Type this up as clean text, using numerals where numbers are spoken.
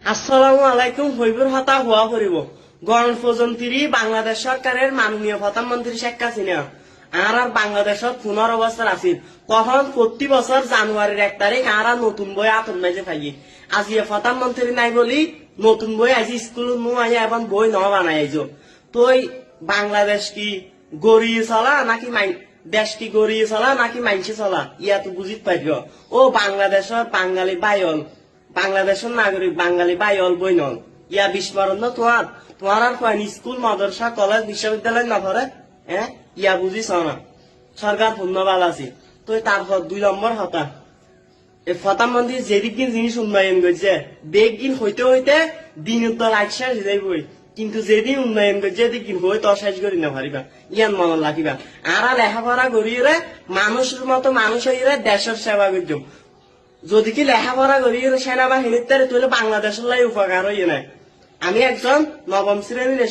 আসসালামু আলাইকুম হইবুর হতা হওয়া করিব গণপ্রজাতন্ত্রী বাংলাদেশ সরকারের মাননীয় প্রধানমন্ত্রী শেখ হাসিনা আর বাংলাদেশত পুনর অবস্থার আছিল তখন প্রতি বছর জানুয়ারির 1 তারিখ আর নতুন বই আতন মাঝে পাই আজি প্রধানমন্ত্রী নাই বলি নতুন বই আজি স্কুল নু আই এখন বই ন বানাই আইজ তুই বাংলাদেশ কি গড়িয়ে চলা নাকি দেশ কি গড়িয়ে চলা নাকি মাইনসে চলা ইয়া তো বুঝিত পাইব ও বাংলাদেশের বাঙালি বাইল বাংলাদেশের নাগরিক বাঙালি বাইল বই নল ইয়া বিস্মরণ না তোমার আর কয়নি স্কুল মাদ্রাসা কলেজ বিশ্ববিদ্যালয় না ধরে হ্যাঁ ইয়া বুঝিস না সরকার ধন্যবাদ আছে তো তারপর 2 নম্বর হতা এই প্রধানমন্ত্রী যেদিক জিনিস উন্নয়ন করছে বেগিন হইতে হইতে দিন উত্তর শেষ যাইবই কিন্তু যেদিন উন্নয়ন করছে দিন হই তো শেষ করি না পারিবা ইয়ান মনে রাখিবা আর লেখাপড়া করিয়ে মানুষের মতো মানুষ হইরে দেশের সেবা করছো যদি কি লেখাপড়া করিয়ে সেনাবাহিনীর তাহলে বাংলাদেশের লাই উপকার হইয়ে নাই আমি একজন নবম শ্রেণীর